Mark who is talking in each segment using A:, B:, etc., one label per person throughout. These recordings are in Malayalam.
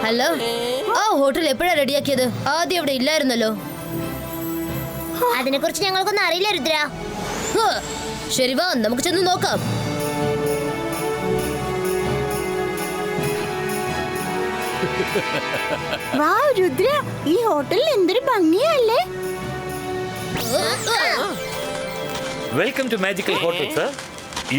A: ഹലോ, ആ ഹോട്ടൽ എപ്പോഴാ റെഡിയാക്കിയത്? ആദ്യം അവിടെ ഇല്ലായിരുന്നല്ലോ.
B: അതിനെ കുറിച്ച് ഞങ്ങൾക്കൊന്നും അറിയില്ല രുദ്ര.
A: ശരി, വാ നമുക്ക് ചെന്ന് നോക്കാം.
C: വാ രുദ്ര, ഈ ഹോട്ടലിൽ എന്തൊരു ഭംഗിയല്ലേ.
D: Welcome to magical hotel sir.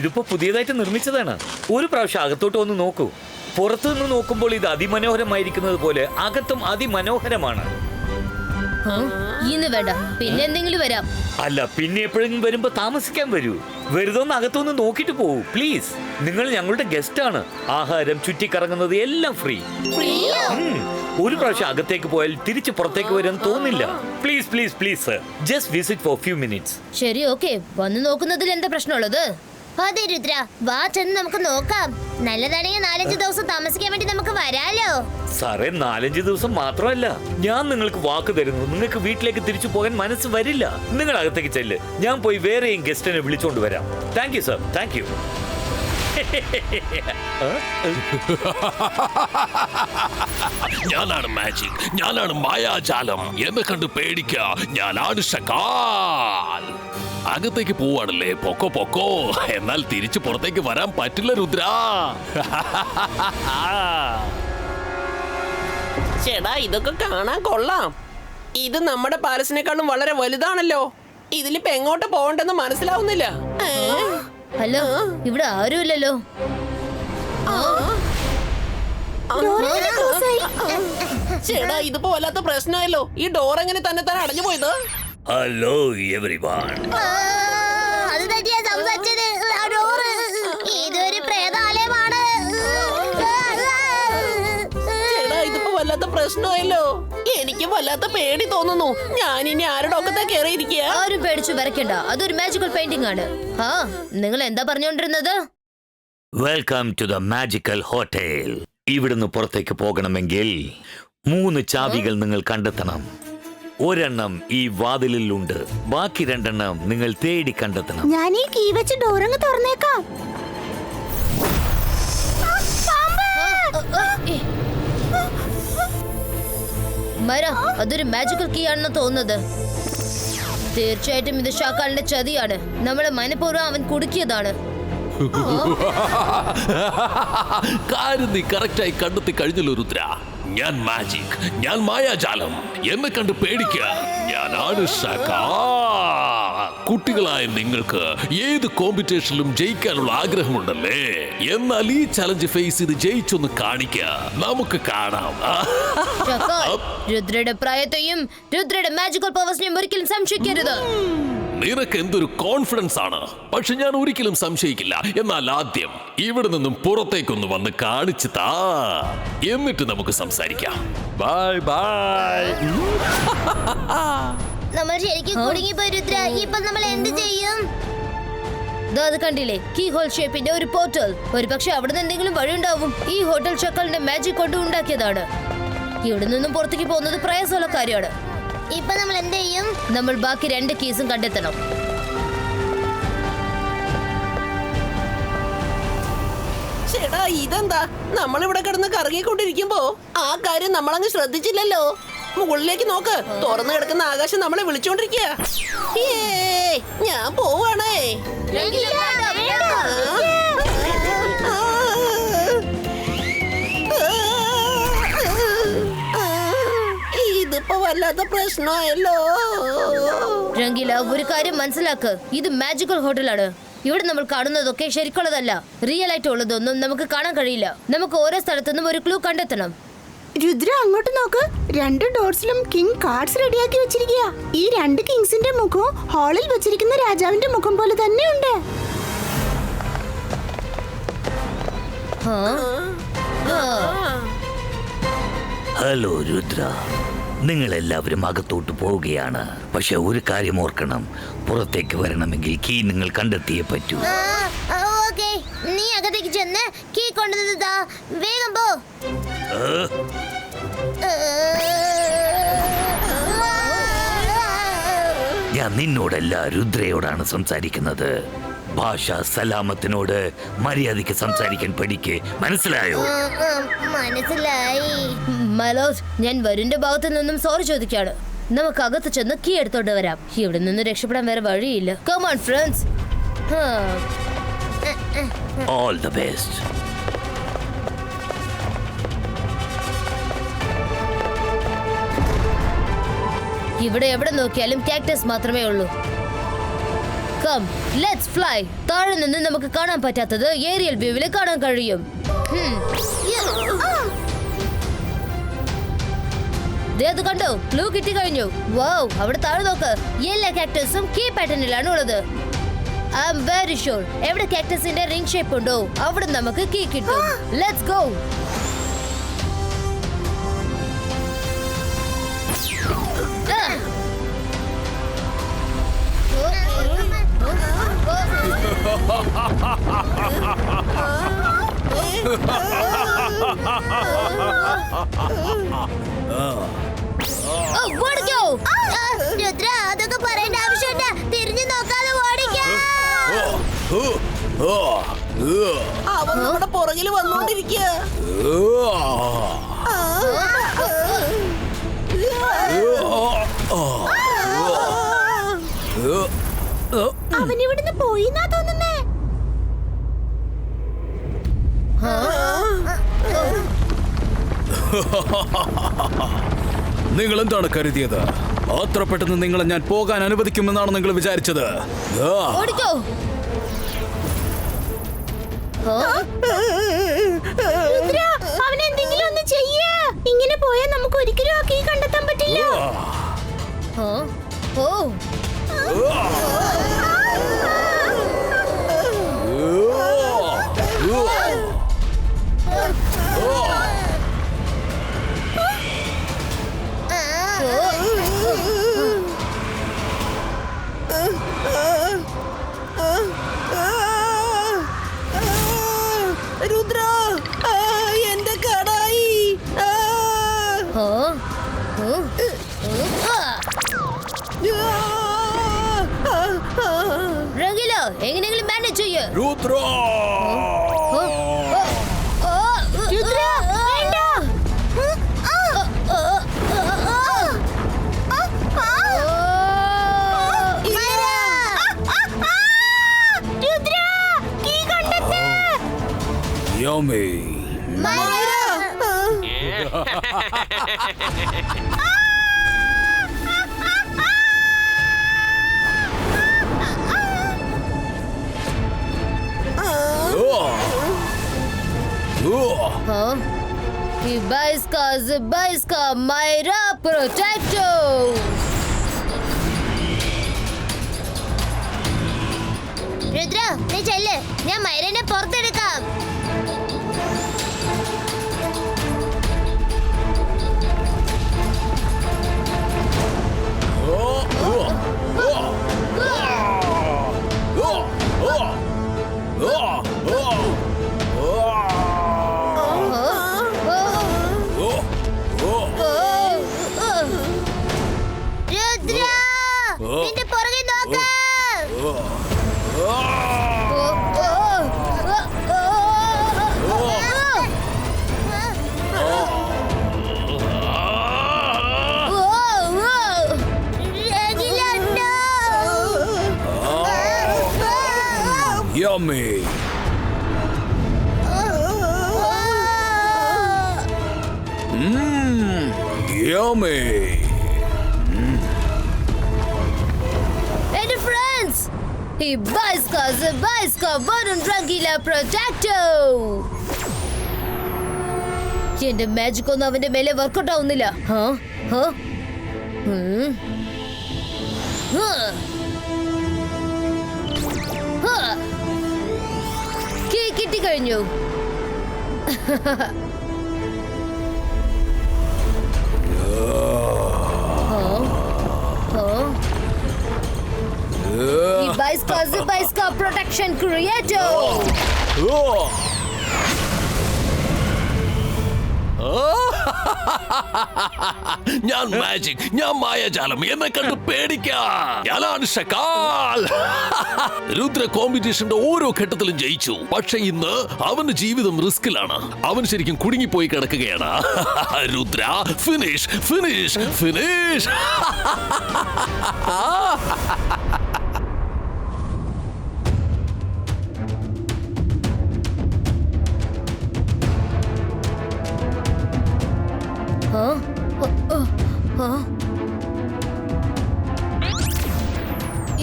D: ഇതിപ്പോ പുതിയതായിട്ട് നിർമ്മിച്ചതാണ്. ഒരു പ്രാവശ്യം അകത്തോട്ട് വന്ന് നോക്കൂ. പുറത്തുനിന്ന് നോക്കുമ്പോൾ ഇത് അതിമനോഹരമായിരിക്കുന്നത് പോലെ അകത്തും അതിമനോഹരമാണ്.
A: ഇന്ന് വേണ്ട, പിന്നെ എന്തെങ്കിലും വരാം.
D: അല്ല, പിന്നെ എപ്പോഴെങ്കിലും വരുമ്പോ താമസിക്കാൻ വരൂ. വെറുതെ ഒന്ന് അകത്തൊന്ന് നോക്കിട്ട് പോകൂ പ്ലീസ്. നിങ്ങൾ ഞങ്ങളുടെ ഗസ്റ്റ് ആണ്. ആഹാരം, ചുറ്റിക്കറങ്ങുന്നത് എല്ലാം ഫ്രീ. ഒരു പ്രാവശ്യം അകത്തേക്ക് പോയാൽ തിരിച്ച് പുറത്തേക്ക് വരാൻ തോന്നില്ല. Please please please sir, just visit for few minutes.
A: ശരി, ഓക്കെ. വന്ന് നോക്കുന്നതിൽ എന്താ പ്രശ്നമുള്ളത്?
B: അതെ രുദ്ര, വാ ചെന്ന് നമുക്ക് നോക്കാം. നല്ലതാണെങ്കിൽ 4-5 ദിവസം താമസിക്കാൻ വേണ്ടി നമുക്ക് വരാലോ.
D: സാറേ, 4-5 ദിവസം മാത്രമല്ല, ഞാൻ നിങ്ങൾക്ക് വാക്ക് തരുന്നു. നിങ്ങൾക്ക് വീട്ടിലേക്ക് തിരിച്ചു പോകാൻ മനസ്സ് വരില്ല. നിങ്ങൾ അകത്തേക്ക് ചെല്ല്. ഞാൻ പോയി വേറെയും ഗസ്റ്റിനെ വിളിച്ചോണ്ട് വരാം. Thank you sir, thank you.
E: ഞാനാണ് മാജിക്, ഞാനാണ് മായാജാലം. എന്നെ കണ്ട് പേടിക്ക, ഞാനാണ് ഷകാൽ. അകത്തേക്ക് പോവാണല്ലേ? പൊക്കോ പൊക്കോ. എന്നാൽ തിരിച്ചു പുറത്തേക്ക് വരാൻ പറ്റില്ല രുദ്ര.
F: ചേടാ, ഇതൊക്കെ കാണാൻ കൊള്ളാം. ഇത് നമ്മുടെ പാലസിനെക്കാളും വളരെ വലുതാണല്ലോ. ഇതിലിപ്പോ എങ്ങോട്ട് പോകണ്ടെന്ന് മനസ്സിലാവുന്നില്ല.
A: ഹലോ, ഇവിടെ ആരുമില്ലല്ലോ.
F: ചേടാ, ഇതിപ്പോ വല്ലാത്ത പ്രശ്നമായല്ലോ. ഈ ഡോർ എങ്ങനെ തന്നെ അടഞ്ഞു പോയത്?
D: Hello everyone.
B: അത് തന്നെയാ സംസാരിച്ചത്. ഇതൊരു പ്രേതാലയമാണ്.
F: ചേടാ, ഇതിപ്പോ വല്ലാത്ത പ്രശ്നമായല്ലോ. എനിക്ക് വല്ലാത്ത പേടി തോന്നുന്നു. ഞാൻ ഇനി ആരുടെ ഒക്കെ കയറിയിരിക്കുക.
A: ആരും പേടിച്ചു വരയ്ക്കണ്ട, അതൊരു മാജിക്കൽ പെയിന്റിംഗ് ആണ്. ആ, നിങ്ങൾ എന്താ പറഞ്ഞുകൊണ്ടിരുന്നത്?
D: Welcome to the magical hotel. ഇവിടുന്ന് പുറത്തേക്ക് പോകണമെങ്കിൽ 3 ചാവികൾ നിങ്ങൾ കണ്ടെത്തണം. ഒരെണ്ണം ഈ വാതിലിലുണ്ട്. ബാക്കി 2 എണ്ണം നിങ്ങൾ തേടി കണ്ടെത്തണം.
C: ഞാൻ ഈ കീ വെച്ച് ഡോറങ്ങ് തുറന്നേക്കാം.
A: മര, അതൊരു മാജിക്കൽ കീ ആണെന്ന് തോന്നുന്നത്. തീർച്ചയായിട്ടും ഇത് ഷാക്കാലിന്റെ ചതിയാണ്. നമ്മളെ മനഃപൂർവ്വം അവൻ കുടുക്കിയതാണ്.
E: കാര്യം നീ കറക്റ്റായി കണ്ടെത്തി കഴിഞ്ഞല്ലോ രുദ്ര. ഞാൻ മാജിക്, ഞാൻ മായാജാലം. എന്നെ കണ്ട് പേടിക്ക, ഞാനാണ് ഷകാൽ. കുട്ടികളായ നിങ്ങൾക്ക് ഏത് കോമ്പറ്റീഷനിലും ജയിക്കാനുള്ള ആഗ്രഹമുണ്ടല്ലേ? എന്നാൽ ഈ ചലഞ്ച് ഫേസ് ചെയ്ത് ജയിച്ചൊന്ന് കാണിക്ക, നമുക്ക് കാണാം.
A: ഷാക്കാൽ, രുദ്രയുടെ പ്രായത്തെയും രുദ്രയുടെ മാജിക്കൽ പവേഴ്സിനെയും ഒരിക്കലും സംശയിക്കരുത്.
E: നിനക്ക് എന്തൊരു കോൺഫിഡൻസ് ആണ്. പക്ഷെ ഞാൻ ഒരിക്കലും സംശയിക്കില്ല. എന്നാൽ ആദ്യം ഇവിടെ നിന്നും പുറത്തേക്കൊന്ന് വന്ന് കാണിച്ചു താ, എന്നിട്ട് നമുക്ക് സംസാരിക്കാം. Bye bye.
B: നമ്മൾ ശരിക്കും കുടുങ്ങിപ്പോയി രുദ്ര. ഇപ്പൊ നമ്മൾ എന്ത് ചെയ്യും?
A: അത് കണ്ടില്ലേ, കീ ഹോൾ ഷേപ്പിന്റെ ഒരു പോർട്ടൽ. ഒരു പക്ഷെ അവിടെ നിന്ന് എന്തെങ്കിലും വഴി ഉണ്ടാവും. ഈ ഹോട്ടൽ ഷക്കാലിന്റെ മാജിക് കൊണ്ട് ഉണ്ടാക്കിയതാണ്. ഇവിടെ നിന്നും പുറത്തേക്ക് പോകുന്നത് പ്രയാസമുള്ള കാര്യമാണ്.
B: ഇപ്പൊ നമ്മൾ എന്ത് ചെയ്യും?
A: നമ്മൾ ബാക്കി 2 കീസും കണ്ടെത്തണം.
F: ചേടാ, ഇതെന്താ? നമ്മളിവിടെ കിടന്ന് കറങ്ങിക്കൊണ്ടിരിക്കുമ്പോ ആ കാര്യം നമ്മളങ്ങ് ശ്രദ്ധിച്ചില്ലല്ലോ. മുകളിലേക്ക് നോക്ക്, തുറന്നു കിടക്കുന്ന ആകാശം നമ്മളെ വിളിച്ചോണ്ടിരിക്കുക. ഞാൻ പോവാണേ. ഇതിപ്പോ വല്ലാത്ത പ്രശ്നമായല്ലോ.
A: രംഗീല, ഒരു കാര്യം മനസ്സിലാക്ക്, ഇത് മാജിക്കൽ ഹോട്ടലാണ്. ഇവിടെ നമ്മൾ കാണുന്നതൊക്കെ ശരിക്കുള്ളതല്ല. റിയൽ ആയിട്ട് ഉള്ളതൊന്നും നമുക്ക് കാണാൻ കഴിയില്ല. നമുക്ക് ഓരോ സ്ഥലത്തുനിന്നും ഒരു ക്ലൂ കണ്ടെത്തണം.
C: രുദ്ര, അങ്ങോട്ട് നോക്ക്. 2 ഡോർസിലും കിങ് കാർഡ്സ് റെഡിയാക്കി വെച്ചിരിക്കുക. ഈ 2 കിങ്സിന്റെ മുഖവും ഹാളിൽ വെച്ചിരിക്കുന്ന രാജാവിന്റെ മുഖം പോലെ തന്നെയുണ്ട്.
D: ഹലോ രുദ്ര, നിങ്ങൾ എല്ലാവരും അകത്തോട്ട് പോവുകയാണ്. പക്ഷെ ഒരു കാര്യം ഓർക്കണം, പുറത്തേക്ക് വരണമെങ്കിൽ കീ നിങ്ങൾ കണ്ടെത്തിയേ പറ്റൂ.
B: ഓക്കേ, നീ അകത്തേക്ക് ചെന്ന് കീ കൊണ്ടുവന്നതാ. വേഗം പോ.
D: ഞാൻ നിന്നോടല്ല, രുദ്രയോടാണ് സംസാരിക്കുന്നത്. ഭാഷ സലാമത്തിനോട് മര്യാദയ്ക്ക് സംസാരിക്കാൻ പഠിക്ക്, മനസ്സിലായോ?
B: മനസ്സിലായി.
A: മലോസ്, ഞാൻ വരുണിന്റെ ഭാഗത്തു നിന്നും സോറി ചോദിക്കാണ്. നമുക്ക് അകത്ത് ചെന്ന് കീ എടുത്തോണ്ട് വരാം. ഇവിടെ നിന്ന് രക്ഷപ്പെടാൻ വേറെ വഴിയില്ല. Come on friends.
D: All the best.
A: ഇവിടെ എവിടെ നോക്കിയാലും കാക്ടസ് മാത്രമേ ഉള്ളൂ. Come let's fly. താഴെ നിന്ന് നമുക്ക് കാണാൻ പറ്റാത്തത് ഏരിയൽ വ്യൂവിൽ കാണാൻ കഴിയും. ദേ അത് കണ്ടോ, ക്ലൂ കിട്ടി കഴിഞ്ഞു. വൗ, അവിടെ താഴെ നോക്ക്. എല്ലാ കാക്ടസും കീ പാറ്റേണിലാണ് ഉള്ളത്. ഐ ആം വെരി ഷുവർ എവിടെ കാക്ടസിന്റെ റിംഗ് ഷേപ്പ് ഉണ്ടോ അവിടെ നമുക്ക് കീ കിട്ടും. Let's go.
B: രുദ്ര, അതൊക്കെ പറയേണ്ട ആവശ്യമില്ല. തിരിഞ്ഞു നോക്കാതെ ഓടിക്കാം.
F: അവൻ നമ്മുടെ പുറകിൽ വന്നോണ്ടിരിക്കുക.
C: അവൻ ഇവിടുന്ന് പോയിന്നാ തോന്നുന്നേ.
G: നിങ്ങൾ എന്താണ് കരുതിയത്? അത്ര പെട്ടെന്ന് നിങ്ങളെ ഞാൻ പോകാൻ അനുവദിക്കുമെന്നാണ് നിങ്ങൾ വിചാരിച്ചത്?
A: ഓടിക്കോ.
C: രുദ്ര, അവൻ എന്തെങ്കിലും ഒന്ന് ചെയ്യ്. ഇങ്ങനെ പോയാൽ നമുക്ക് ഒരിക്കലും ആ കീ കണ്ടെത്താൻ പറ്റില്ല.
A: ഓ
F: രുദ്ര, എന്റെ കടായി.
A: റംഗീല, എങ്ങനെയെങ്കിലും മാനേജ് ചെയ്യ്.
G: രുദ്ര,
C: രുദ്ര, വേണ്ട. രുദ്ര, കീ കണ്ടെത്ത്.
G: Yummy.
A: Zibaiska, Myra Protecto.
B: Rudra, നീ ചെല്ല്. ഞാൻ മൈരനെ പുറത്തെടുക്കാം. രുദ്ര, നിന്റെ പുറകെ നോക്കാം.
G: Yummy. Yummy.
A: Hey friends, Zibaiska, Varun Rangila Protecto. എന്റെ മാജിക് ഒന്നും അവന്റെ മേലെ വർക്കൗട്ട് ആവുന്നില്ല. കിട്ടി കഴിഞ്ഞു. Zibaiska Protection Creator.
E: Oh! ഞാൻ മാജിക്, ഞാൻ മായാജാലം, എന്നെ കണ്ട് പേടിക്കാം. ഞാനാണ് ഷക്കാൽ. രുദ്ര കോമ്പറ്റീഷന്റെ ഓരോ ഘട്ടത്തിലും ജയിച്ചു. പക്ഷെ ഇന്ന് അവന്റെ ജീവിതം റിസ്കിലാണ്. അവൻ ശരിക്കും കുടുങ്ങിപ്പോയി കിടക്കുകയാണ്. Rudra, finish finish finish.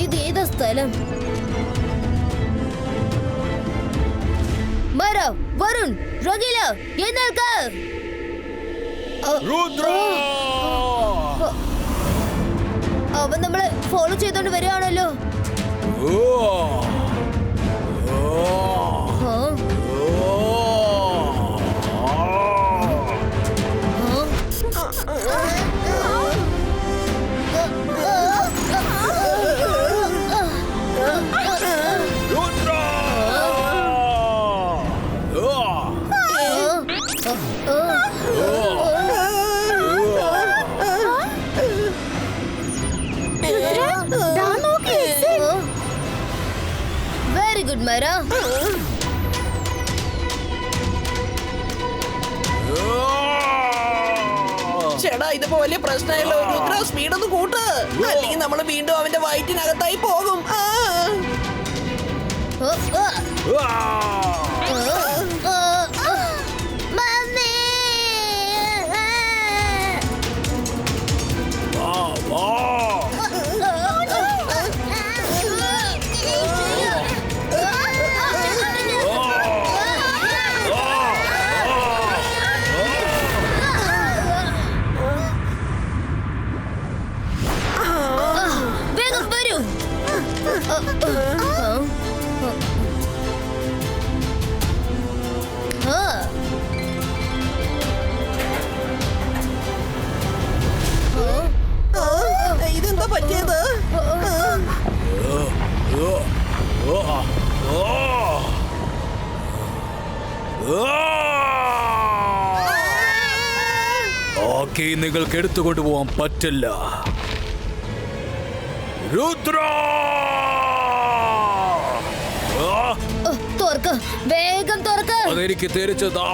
A: ഇത് ഏതാ സ്ഥലം? മര, വരുൺ, റഗീല, എഴുന്നേൽക്ക്. അവൻ നമ്മളെ ഫോളോ ചെയ്തോണ്ട് വരികയാണല്ലോ. വെരി ഗുഡ് മര.
F: ചേടാ ഇതിപ്പോ വലിയ പ്രശ്നമായല്ലോ. രുദ്ര സ്പീഡ് ഒന്ന് കൂട്ട്, അല്ലെങ്കിൽ നമ്മൾ വീണ്ടും അവന്റെ വയറ്റിനകത്തായി പോകും.
A: വേഗം വരൂ.
F: ഇതെന്താ പറ്റിയത്?
G: ഓക്കെ, നിങ്ങൾക്ക് എടുത്തുകൊണ്ടുപോകാൻ പറ്റില്ല. രുദ്ര,
A: തുറക്ക്, വേഗം തുറക്ക്.
G: അതെനിക്ക് തിരിച്ചതാ.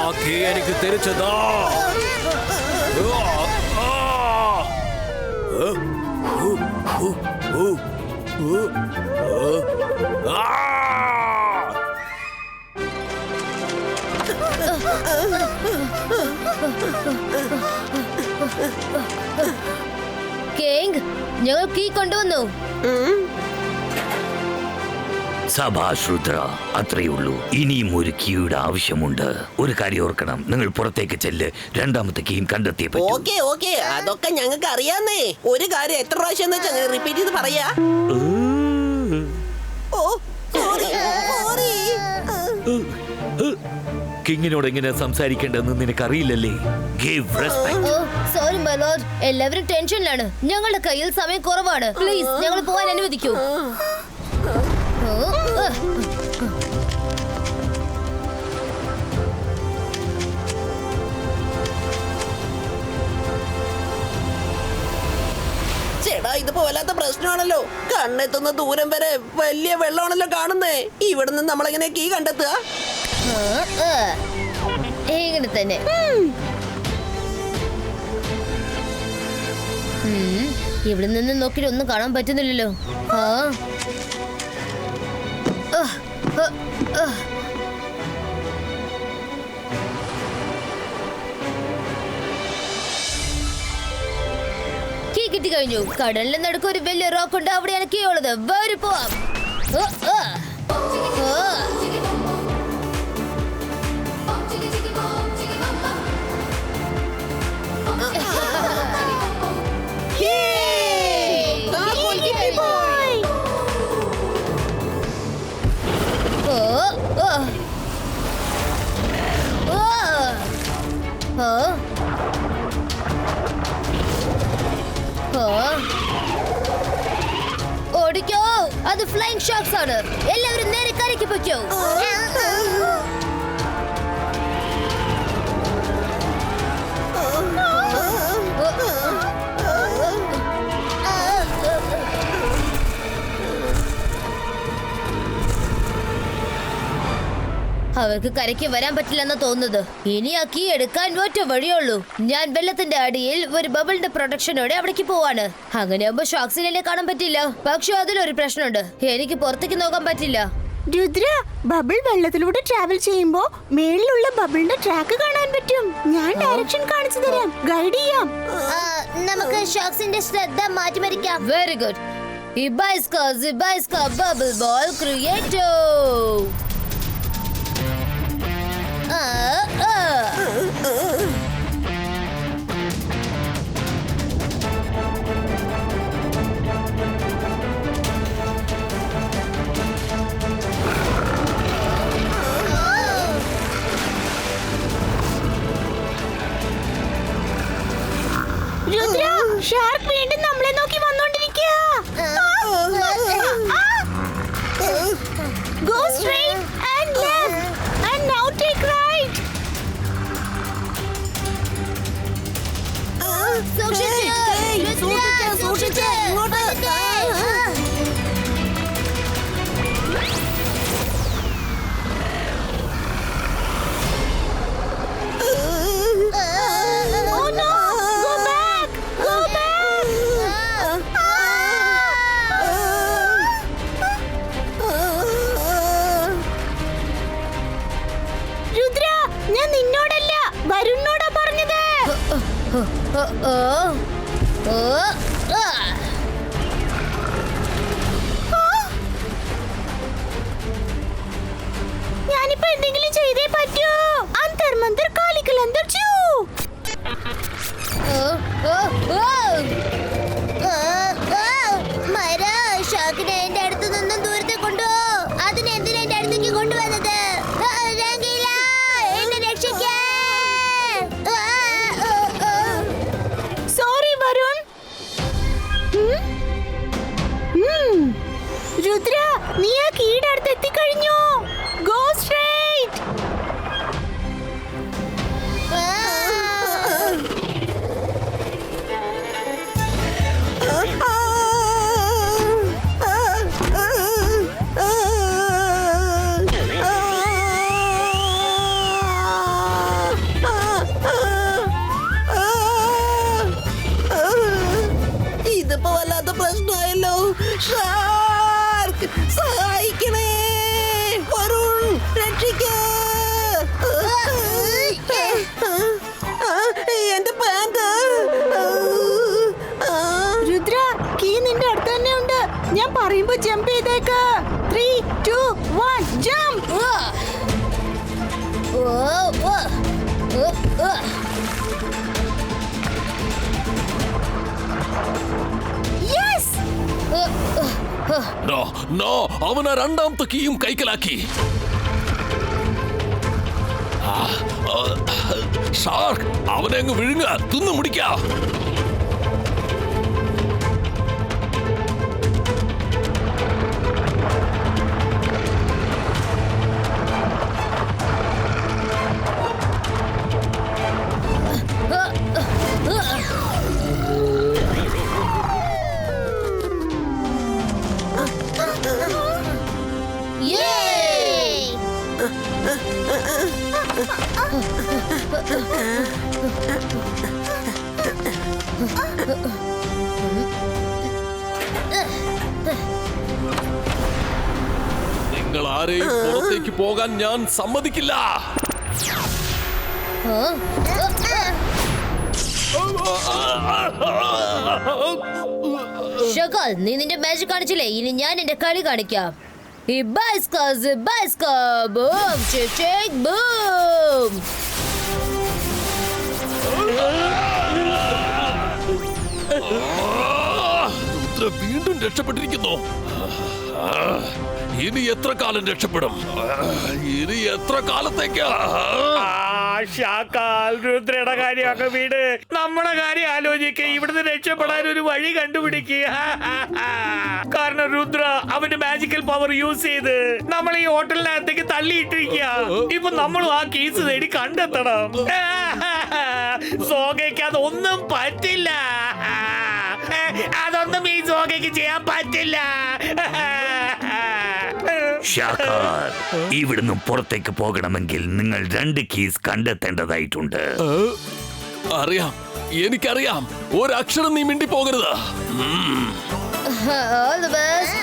G: ഓക്കെ, എനിക്ക് തിരിച്ചതാ.
A: കിങ്, ഞങ്ങൾ കീ കൊണ്ടുവന്നു.
D: സഭാഷ് രുദ്ര, അത്രയുള്ളൂ. ഇനിയും ഒരു കീയുടെ ആവശ്യമുണ്ട്. ഒരു കാര്യം ഓർക്കണം, നിങ്ങൾ പുറത്തേക്ക് ചെല്ല്. രണ്ടാമത്തെ കീയും കണ്ടെത്തിയേ പറ്റൂ.
F: ഓക്കെ ഓക്കെ, അതൊക്കെ ഞങ്ങൾക്ക് അറിയാന്നേ. ഒരു കാര്യം എത്ര പ്രാവശ്യം റിപ്പീറ്റ് ചെയ്ത് പറയാ. ഓ സോറി സോറി.
D: കിങ്ങിനോട് എങ്ങനെ സംസാരിക്കേണ്ടതെന്ന് നിനക്കറിയില്ലല്ലേ? Give respect.
A: Sorry my lord, എല്ലാവരും ടെൻഷനിലാണ്. ഞങ്ങളുടെ കയ്യിൽ സമയം കുറവാണ്. പ്ലീസ് ഞങ്ങൾ പോകാൻ അനുവദിക്കൂ.
F: ചേടാ ഇതിപ്പോ വല്ലാത്ത പ്രശ്നമാണല്ലോ. കണ്ണെത്തുന്ന ദൂരം വരെ വലിയ വെള്ളമാണല്ലോ കാണുന്നേ. ഇവിടെ നിന്ന് നമ്മളെങ്ങനെ കീ കണ്ടെത്തുക?
A: ഇങ്ങനെ തന്നെ. ഇവിടെ നിന്ന് നോക്കിയിട്ട് ഒന്നും കാണാൻ പറ്റുന്നില്ലല്ലോ. കീ കിട്ടി കഴിഞ്ഞു. കടലിന്റെ നടുക്ക് ഒരു വലിയ റോക്ക് ഉണ്ട്. അവിടെയാണ് കീ ഉള്ളത്. വേറെ പോവാം. അത് ഫ്ലൈങ് ഷാർക്സ് ആണ്. എല്ലാവരും നേരെ കരയ്ക്ക് പൊയ്ക്കോ. അവർക്ക് കരയ്ക്ക് വരാൻ പറ്റില്ലെന്ന് തോന്നുന്നത്. ഇനി ആ കീ എടുക്കാൻ ഒറ്റ വഴിയുള്ളൂ. ഞാൻ വെള്ളത്തിന്റെ അടിയിൽ ഒരു ബബിളിന്റെ പ്രൊട്ടക്ഷനോടെ അവിടേക്ക് പോവാണ്. അങ്ങനെയാകുമ്പോ ഷോക്സിനെ കാണാൻ പറ്റില്ല. പക്ഷെ അതിലൊരു പ്രശ്നമുണ്ട്, എനിക്ക് പുറത്തേക്ക് നോക്കാൻ പറ്റില്ല.
C: രുദ്ര, ബബിൾ വെള്ളത്തിലൂടെ ട്രാവൽ ചെയ്യുമ്പോ മേളിലുള്ള ബബിളിന്റെ ട്രാക്ക് കാണാൻ പറ്റും. ഞാൻ ഡയറക്ഷൻ കാണിച്ചു തരാം, ഗൈഡ് ചെയ്യാം.
B: നമുക്ക് ഷോക്സിന്റെ ശ്രദ്ധ മാറ്റിമറിക്കാം.
A: Very good. ഇബൈസ്ക ബബിൾ ബോൾ ക്രിയേറ്റോ.
C: രുദ്ര, ഷാർക്ക് വീണ്ടും നമ്മളെ നോക്കി വന്നോണ്ടിരിക്കുക. Go straight and left and now take right.
A: സൂക്ഷിച്ച്.
C: Oh no! Go back! Go back! Rudra, ഞാൻ നിന്നോടല്ല വരുണോടാ പറഞ്ഞത്. ഞാനിപ്പോ എന്തെങ്കിലും ചെയ്തേ പറ്റൂ. അന്തർ മന്തർ കാലിക്കൽ അന്തർ ചൂ.
B: മര ഷോക്കിനെ എന്റെ അടുത്ത് നിന്നും ദൂരത്തെ കൊണ്ടു. അതിനെന്തിനാ എന്റെ അടുത്തേക്ക് കൊണ്ടുവന്നത്? രംഗീല, എന്നെ രക്ഷിക്കേ.
C: സോറി വരുൺ. രുദ്ര, നീ ആ കീയുടെ അടുത്ത് എത്തിക്കഴിഞ്ഞു. Go straight.
F: ഇതിപ്പോ വല്ലാത്ത പ്രശ്നമായല്ലോ. ഷാർക്ക്, സഹായിക്കണേ. വരുൺ, രക്ഷിക്കേ. എന്റെ പാന്റ്.
C: രുദ്ര, കീ നിന്റെ അടുത്ത് തന്നെ ഉണ്ട്. ഞാൻ പറയുമ്പോ ജമ്പ് ചെയ്തേക്ക്. 3, 2, 1 ജമ്പ്. യെസ്.
E: നോ നോ, അവൻ ആ രണ്ടാമത്തെ കീയും കൈക്കലാക്കി. ഷാർക്ക്, അവനെ അങ്ങ് വിഴുങ്ങ, തിന്നു മുടിക്ക. നിങ്ങൾ ആരെയും പുറത്തേക്ക് പോകാൻ ഞാൻ സമ്മതിക്കില്ല.
A: ഷക്കാൽ, നീ നിന്റെ മാജിക് കാണിച്ചില്ലേ, ഇനി ഞാൻ എന്റെ കളി കാണിക്കാം. Boom, shake boom.
E: രുദ്ര വീണ്ടും രക്ഷപ്പെട്ടിരിക്കുന്നു. ഇനി എത്ര കാലം രക്ഷപ്പെടും? ഇനി എത്ര കാലത്തേക്ക്?
D: ഷാക്കാൽ രുദ്രയുടെ കാര്യമൊക്കെ വീട്, നമ്മുടെ കാര്യം ആലോചിക്കുക. ഇവിടുന്ന് രക്ഷപ്പെടാൻ ഒരു വഴി കണ്ടുപിടിക്കുക. കാരണം രുദ്ര അവന്റെ മാജിക്കൽ പവർ യൂസ് ചെയ്ത് നമ്മൾ ഈ ഹോട്ടലിനകത്തേക്ക് തള്ളിയിട്ടിരിക്കുക. ഇപ്പൊ നമ്മളും ആ കേസ് തേടി കണ്ടെത്തണം. സോഗയ്ക്ക് അതൊന്നും പറ്റില്ല. അതൊന്നും ഈ സോഗയ്ക്ക് ചെയ്യാൻ പറ്റില്ല. ഷാക്കാർ, ഇവിടുന്ന് പുറത്തേക്ക് പോകണമെങ്കിൽ നിങ്ങൾ 2 കീസ് കണ്ടെത്തേണ്ടതായിട്ടുണ്ട്.
E: അറിയാം, എനിക്കറിയാം. ഒരക്ഷരം നീ മിണ്ടി പോകരുത്.
A: All the best.